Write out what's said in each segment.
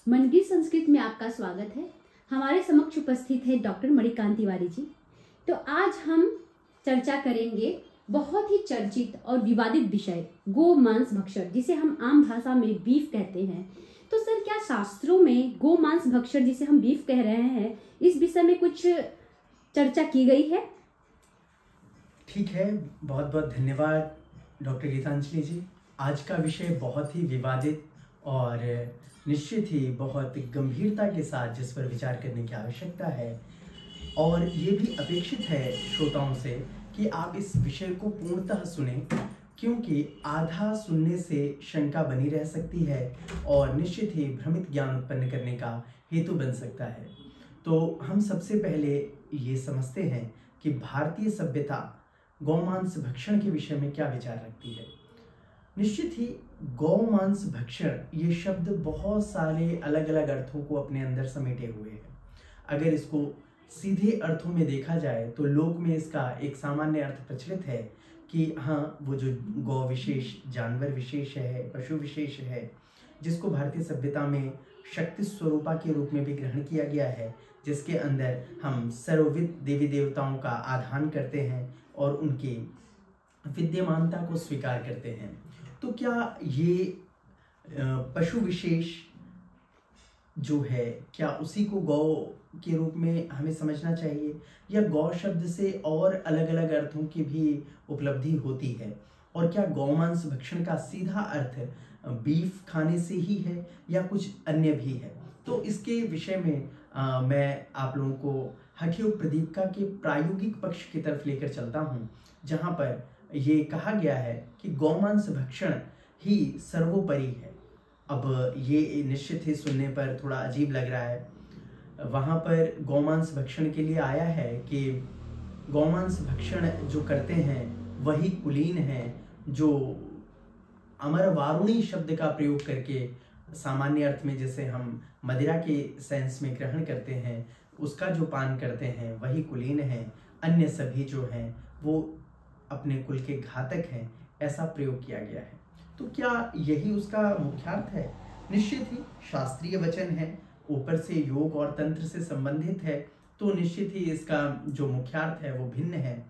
मन की संस्कृत में आपका स्वागत है। हमारे समक्ष उपस्थित है डॉक्टर मणिकांत तिवारी जी। तो आज हम चर्चा करेंगे बहुत ही चर्चित और विवादित विषय गो मांस भक्षण, जिसे हम आम भाषा में बीफ कहते हैं। तो सर, क्या शास्त्रों में गो मांस भक्षण, जिसे हम बीफ कह रहे हैं, इस विषय में कुछ चर्चा की गई है? ठीक है, बहुत बहुत धन्यवाद डॉक्टर गीतांजलि जी। आज का विषय बहुत ही विवादित और निश्चित ही बहुत गंभीरता के साथ जिस पर विचार करने की आवश्यकता है, और ये भी अपेक्षित है श्रोताओं से कि आप इस विषय को पूर्णतः सुने, क्योंकि आधा सुनने से शंका बनी रह सकती है और निश्चित ही भ्रमित ज्ञान उत्पन्न करने का हेतु बन सकता है। तो हम सबसे पहले ये समझते हैं कि भारतीय सभ्यता गौमांस भक्षण के विषय में क्या विचार रखती है। निश्चित ही गौमांस भक्षण ये शब्द बहुत सारे अलग अलग अर्थों को अपने अंदर समेटे हुए है। अगर इसको सीधे अर्थों में देखा जाए तो लोक में इसका एक सामान्य अर्थ प्रचलित है कि हाँ, वो जो गौ विशेष, जानवर विशेष है, पशु विशेष है, जिसको भारतीय सभ्यता में शक्ति स्वरूपा के रूप में भी ग्रहण किया गया है, जिसके अंदर हम सर्वविद देवी देवताओं का आधान करते हैं और उनकी विद्यमानता को स्वीकार करते हैं। तो क्या ये पशु विशेष जो है, क्या उसी को गौ के रूप में हमें समझना चाहिए, या गौ शब्द से और अलग अलग अर्थों की भी उपलब्धि होती है? और क्या गौमांस भक्षण का सीधा अर्थ बीफ खाने से ही है या कुछ अन्य भी है? तो इसके विषय में मैं आप लोगों को हठयोग प्रदीपिका के प्रायोगिक पक्ष की तरफ लेकर चलता हूँ, जहाँ पर ये कहा गया है कि गौमांस भक्षण ही सर्वोपरि है। अब ये निश्चित ही सुनने पर थोड़ा अजीब लग रहा है। वहाँ पर गौमांस भक्षण के लिए आया है कि गौमांस भक्षण जो करते हैं वही कुलीन हैं, जो अमर वारुणी शब्द का प्रयोग करके सामान्य अर्थ में जैसे हम मदिरा के सेंस में ग्रहण करते हैं, उसका जो पान करते हैं वही कुलीन हैं। अन्य सभी जो हैं वो अपने कुल के घातक हैं, ऐसा प्रयोग किया गया है। तो क्या यही उसका मुख्यार्थ है? निश्चित ही शास्त्रीय वचन है, ऊपर से योग और तंत्र से संबंधित है, तो निश्चित ही इसका जो मुख्यार्थ है वो भिन्न है।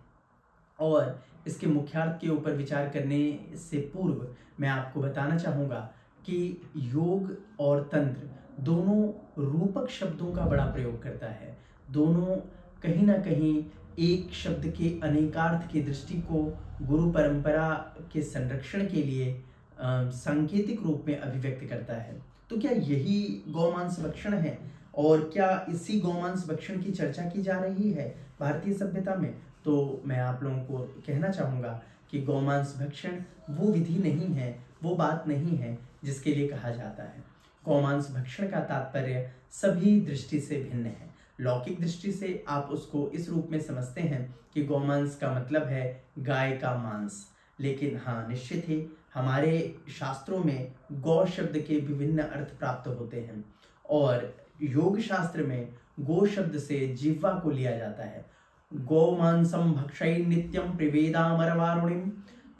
और इसके मुख्यार्थ के ऊपर विचार करने से पूर्व मैं आपको बताना चाहूँगा कि योग और तंत्र दोनों रूपक शब्दों का बड़ा प्रयोग करता है। दोनों कहीं ना कहीं एक शब्द के अनेकार्थ की दृष्टि को गुरु परंपरा के संरक्षण के लिए सांकेतिक रूप में अभिव्यक्त करता है। तो क्या यही गौमांस भक्षण है, और क्या इसी गौमांस भक्षण की चर्चा की जा रही है भारतीय सभ्यता में? तो मैं आप लोगों को कहना चाहूँगा कि गौमांस भक्षण वो विधि नहीं है, वो बात नहीं है जिसके लिए कहा जाता है। गौमांस भक्षण का तात्पर्य सभी दृष्टि से भिन्न है। लौकिक दृष्टि से आप उसको इस रूप में समझते हैं कि गौमांस का मतलब है गाय का मांस, लेकिन हाँ, निश्चित ही हमारे शास्त्रों में गौ शब्द के विभिन्न अर्थ प्राप्त होते हैं, और योग शास्त्र में गो शब्द से जिह्वा को लिया जाता है। गौमांसम भक्षय नित्यम प्रिवेदामरवारुणिम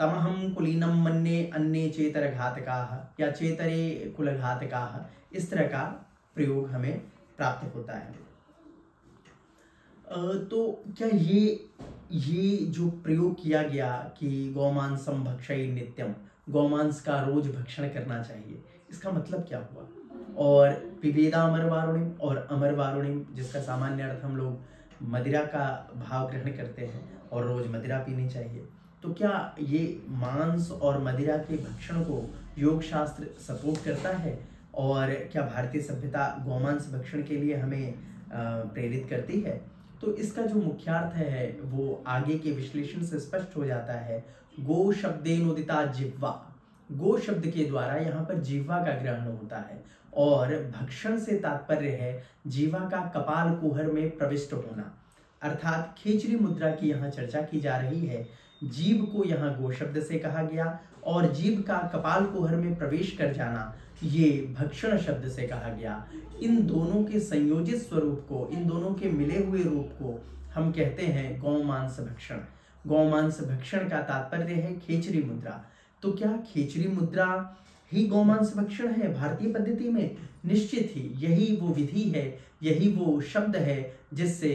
तमहम कुलीनम मन्ये अन्ये चेतर घातकाः या चेतरे कुलघातकाः, इस तरह का प्रयोग हमें प्राप्त होता है। तो क्या ये जो प्रयोग किया गया कि गौमांसम भक्षय नित्यम, गौमांस का रोज भक्षण करना चाहिए, इसका मतलब क्या हुआ? और पिबेदा अमर वारुणिम, और अमर वारुणिम जिसका सामान्य अर्थ हम लोग मदिरा का भाव ग्रहण करते हैं और रोज मदिरा पीनी चाहिए। तो क्या ये मांस और मदिरा के भक्षण को योग शास्त्र सपोर्ट करता है, और क्या भारतीय सभ्यता गौमांस भक्षण के लिए हमें प्रेरित करती है? तो इसका जो मुख्यार्थ है वो आगे के विश्लेषण से स्पष्ट हो जाता है। गो शब्देन उदिता जिह्वा, गो शब्द के द्वारा यहाँ पर जिह्वा का ग्रहण होता है, और भक्षण से तात्पर्य है जीवा का कपाल कुहर में प्रविष्ट होना, अर्थात खेचरी मुद्रा की यहाँ चर्चा की जा रही है। जीभ को यहाँ गो शब्द से कहा गया, और जीभ का कपाल कुहर में प्रवेश कर जाना ये भक्षण शब्द से कहा गया। इन दोनों के संयोजित स्वरूप को, इन दोनों के मिले हुए रूप को हम कहते हैं गौमांस भक्षण। गौमांस भक्षण का तात्पर्य है खेचरी मुद्रा। तो क्या खेचरी मुद्रा ही गौमांस भक्षण है भारतीय पद्धति में? निश्चित ही यही वो विधि है, यही वो शब्द है जिससे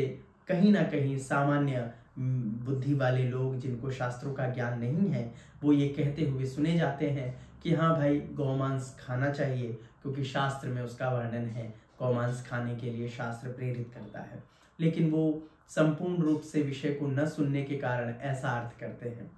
कहीं ना कहीं सामान्य बुद्धि वाले लोग जिनको शास्त्रों का ज्ञान नहीं है वो ये कहते हुए सुने जाते हैं कि हाँ भाई गौमांस खाना चाहिए, क्योंकि शास्त्र में उसका वर्णन है, गौमांस खाने के लिए शास्त्र प्रेरित करता है। लेकिन वो संपूर्ण रूप से विषय को न सुनने के कारण ऐसा अर्थ करते हैं।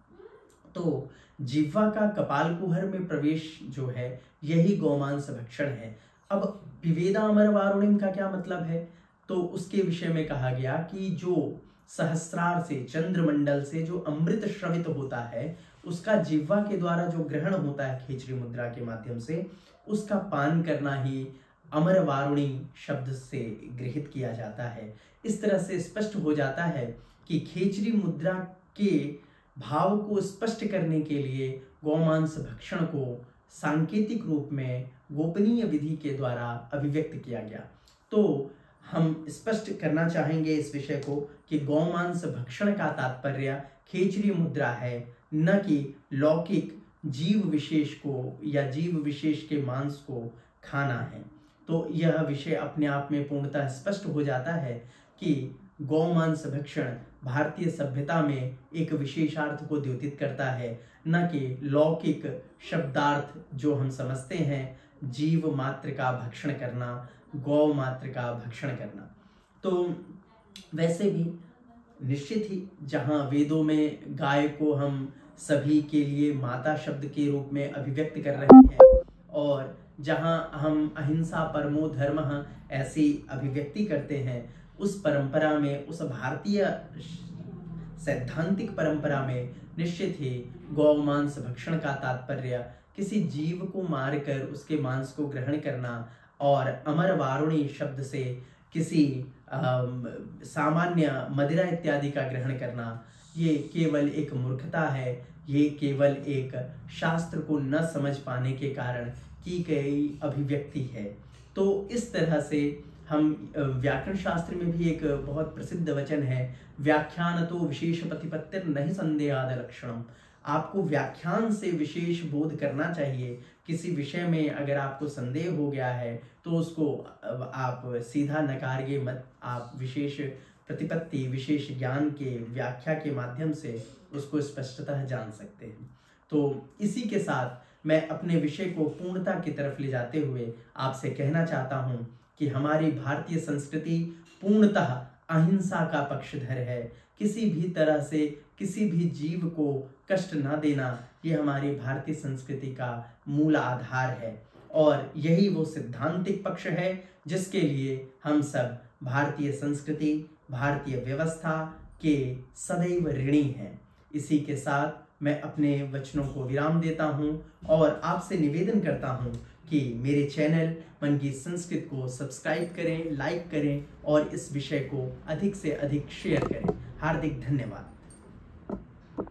तो जिह्वा का कपाल कुहर में प्रवेश जो है यही गौमांस भक्षण है। अब पिवेदा अमर वारुणिम का क्या मतलब है? तो उसके विषय में कहा गया कि जो सहस्रार से, चंद्रमंडल से जो अमृत श्रवित होता है उसका जिह्वा के द्वारा जो ग्रहण होता है खेचरी मुद्रा के माध्यम से, उसका पान करना ही अमर वारुणी शब्द से गृहित किया जाता है। इस तरह से स्पष्ट हो जाता है कि खेचरी मुद्रा के भाव को स्पष्ट करने के लिए गौमांस भक्षण को सांकेतिक रूप में गोपनीय विधि के द्वारा अभिव्यक्त किया गया। तो हम स्पष्ट करना चाहेंगे इस विषय को कि गौमांस भक्षण का तात्पर्य खेचरी मुद्रा है, न कि लौकिक जीव विशेष को या जीव विशेष के मांस को खाना है। तो यह विषय अपने आप में पूर्णतः स्पष्ट हो जाता है कि गौमांस भक्षण भारतीय सभ्यता में एक विशेषार्थ को द्योतित करता है, न कि लौकिक शब्दार्थ जो हम समझते हैं, जीव मात्र का भक्षण करना, गौ मात्र का भक्षण करना। तो वैसे भी निश्चित ही जहाँ वेदों में गाय को हम सभी के लिए माता शब्द के रूप में अभिव्यक्त कर रहे हैं और जहाँ हम अहिंसा परमो धर्मः ऐसी अभिव्यक्ति करते हैं, उस परंपरा में, उस भारतीय सैद्धांतिक परंपरा में निश्चित ही गौमांस भक्षण का तात्पर्य किसी जीव को मारकर उसके मांस को ग्रहण करना और अमर वारुणी शब्द से किसी सामान्य मदिरा इत्यादि का ग्रहण करना, ये केवल एक मूर्खता है, ये केवल एक शास्त्र को न समझ पाने के कारण की गई अभिव्यक्ति है। तो इस तरह से हम व्याकरण शास्त्र में भी एक बहुत प्रसिद्ध वचन है, व्याख्यान तो विशेष प्रतिपत्तिर नहीं संदेहाद लक्षणम। आपको व्याख्यान से विशेष बोध करना चाहिए। किसी विषय में अगर आपको संदेह हो गया है तो उसको आप सीधा नकारिए मत, आप विशेष प्रतिपत्ति, विशेष ज्ञान के व्याख्या के माध्यम से उसको स्पष्टतः जान सकते हैं। तो इसी के साथ मैं अपने विषय को पूर्णता की तरफ ले जाते हुए आपसे कहना चाहता हूँ कि हमारी भारतीय संस्कृति पूर्णतः अहिंसा का पक्षधर है। किसी भी तरह से किसी भी जीव को कष्ट ना देना, ये हमारी भारतीय संस्कृति का मूल आधार है और यही वो सिद्धांतिक पक्ष है जिसके लिए हम सब भारतीय संस्कृति, भारतीय व्यवस्था के सदैव ऋणी हैं। इसी के साथ मैं अपने वचनों को विराम देता हूं और आपसे निवेदन करता हूं कि मेरे चैनल मन की संस्कृत को सब्सक्राइब करें, लाइक करें और इस विषय को अधिक से अधिक शेयर करें। हार्दिक धन्यवाद।